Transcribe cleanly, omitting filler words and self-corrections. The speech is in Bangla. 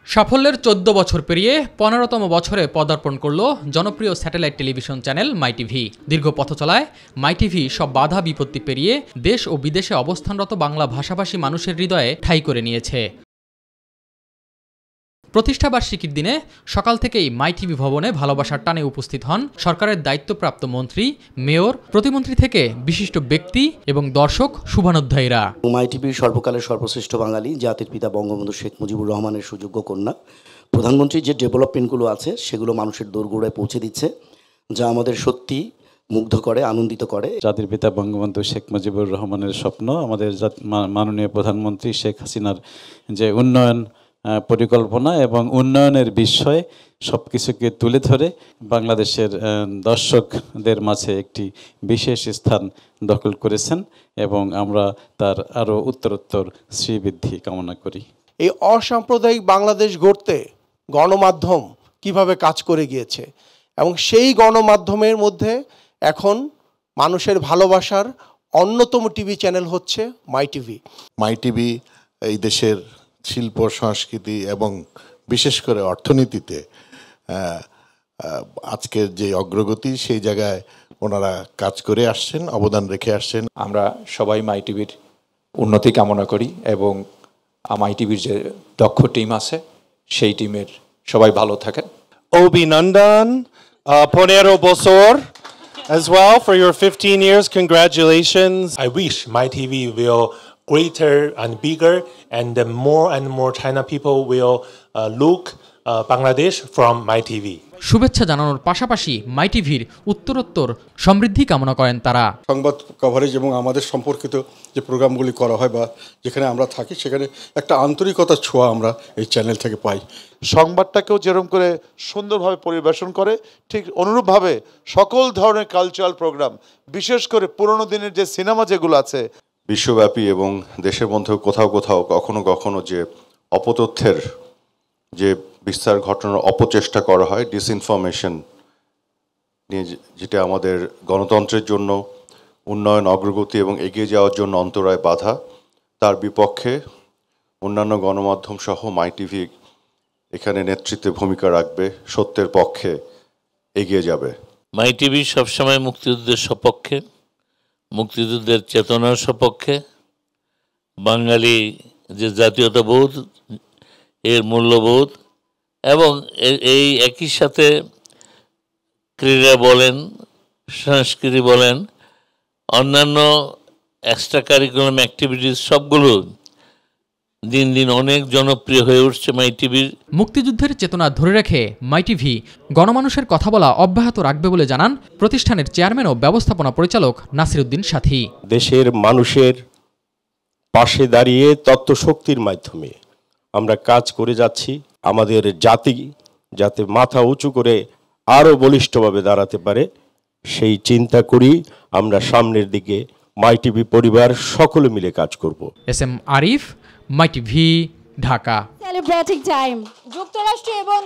সাফল্যের ১৪ বছর পেরিয়ে ১৫তম বছরে পদার্পণ করল জনপ্রিয় satellite television channel my TV. দীর্ঘ পথ চলায় মাই টিভি সব বাধা বিপত্তি পেরিয়ে দেশ ও বিদেশে অবস্থানরত বাংলা ভাষাভাষী মানুষের হৃদয়ে ঠাঁই করে নিয়েছে। প্রতিষ্ঠাবার্ষিকীর দিনে সকাল থেকেই মাই টিভি ভবনে ভালোবাসার টানে উপস্থিত হন সরকারের দায়িত্বপ্রাপ্ত মন্ত্রী, মেয়র, প্রতিমন্ত্রী থেকে বিশিষ্ট ব্যক্তি এবং দর্শক শুভানুধ্যায়ীরা। মাই টিভির সর্বকালের সর্বশ্রেষ্ঠ বাঙালি, জাতির পিতা বঙ্গবন্ধু শেখ মুজিবুর রহমানের সুযোগ্য কন্যা। প্রধানমন্ত্রীর যে ডেভেলপমেন্টগুলো আছে সেগুলো মানুষের দোরগোড়ায় পৌঁছে দিচ্ছে, যা আমাদের সত্যি মুগ্ধ করে, আনন্দিত করে। জাতির পিতা বঙ্গবন্ধু শেখ মুজিবুর রহমানের স্বপ্ন, আমাদের মাননীয় প্রধানমন্ত্রী শেখ হাসিনার যে উন্নয়ন পরিকল্পনা এবং উন্নয়নের বিষয়ে সব কিছুকে তুলে ধরে বাংলাদেশের দর্শকদের মাঝে একটি বিশেষ স্থান দখল করেছেন এবং আমরা তার আরও উত্তরোত্তর শ্রীবৃদ্ধি কামনা করি। এই অসাম্প্রদায়িক বাংলাদেশ গড়তে গণমাধ্যম কিভাবে কাজ করে গিয়েছে এবং সেই গণমাধ্যমের মধ্যে এখন মানুষের ভালোবাসার অন্যতম টিভি চ্যানেল হচ্ছে মাই টিভি। মাই টিভি এই দেশের শিল্প সংস্কৃতি এবং বিশেষ করে অর্থনীতিতে আজকের যে অগ্রগতি সেই জায়গায় ওনারা কাজ করে আসছেন, অবদান রেখে আসছেন। আমরা সবাই মাই টিভির উন্নতি কামনা করি এবং মাই টিভির যে দক্ষ টিম আছে সেই টিমের সবাই ভালো থাকেন। অভিনন্দন 15 বছর as well for your 15 years. Congratulations. I wish my TV will greater and bigger, and more China people will look Bangladesh from my TV. শুভেচ্ছা জানানোর পাশাপাশি মাই টিভির উত্তরোত্তর সমৃদ্ধি কামনা করেন তারা। সংবাদ কভারেজ এবং আমাদের সম্পর্কিত যে প্রোগ্রামগুলি করা হয় বা যেখানে আমরা থাকি সেখানে একটা আন্তরিকতার ছোঁয়া আমরা এই চ্যানেল থেকে পাই। সংবাদটাকেও যেরকম করে সুন্দরভাবে পরিবেশন করে, ঠিক অনুরূপভাবে সকল ধরনের কালচারাল প্রোগ্রাম, বিশেষ করে পুরনো দিনের যে সিনেমা যেগুলো আছে বিশ্বব্যাপী এবং দেশের মধ্যেও কোথাও কোথাও কখনো কখনো যে অপতথ্যের যে বিস্তার ঘটনার অপচেষ্টা করা হয়, ডিসইনফরমেশন নিয়ে, যেটা আমাদের গণতন্ত্রের জন্য উন্নয়ন, অগ্রগতি এবং এগিয়ে যাওয়ার জন্য অন্তরায় বাধা, তার বিপক্ষে অন্যান্য গণমাধ্যম সহ মাই টিভি এখানে নেতৃত্বে ভূমিকা রাখবে, সত্যের পক্ষে এগিয়ে যাবে। মাই টিভি সবসময় মুক্তিযুদ্ধের সপক্ষে, মুক্তিযুদ্ধের চেতনার সপক্ষে, বাঙালি যে জাতীয়তাবোধ, এর মূল্যবোধ এবং এই একই সাথে ক্রীড়া বলেন, সংস্কৃতি বলেন, অন্যান্য এক্সট্রা কারিকুলাম অ্যাক্টিভিটিস সবগুলো দিন দিন অনেক জনপ্রিয় হয়ে উঠছে মাই টিভির। মুক্তিযুদ্ধের চেতনা ধরে রেখে মাই টিভি গণমানুষের কথা বলা অব্যাহত রাখবে বলে জানান প্রতিষ্ঠানের চেয়ারম্যান ও ব্যবস্থাপনা পরিচালক নাসিরউদ্দিন সাথী। দেশের মানুষের পাশে দাঁড়িয়ে তত্ত্বশক্তির মাধ্যমে আমরা কাজ করে যাচ্ছি। আমাদের জাতি যাতে মাথা উঁচু করে আরও বলিষ্ঠভাবে দাঁড়াতে পারে সেই চিন্তা করি আমরা সামনের দিকে মাই টিভি পরিবার সকলে মিলে কাজ করব। S M Arif, my TV, Dhaka. Celebrating time. যুক্তরাষ্ট্র এবং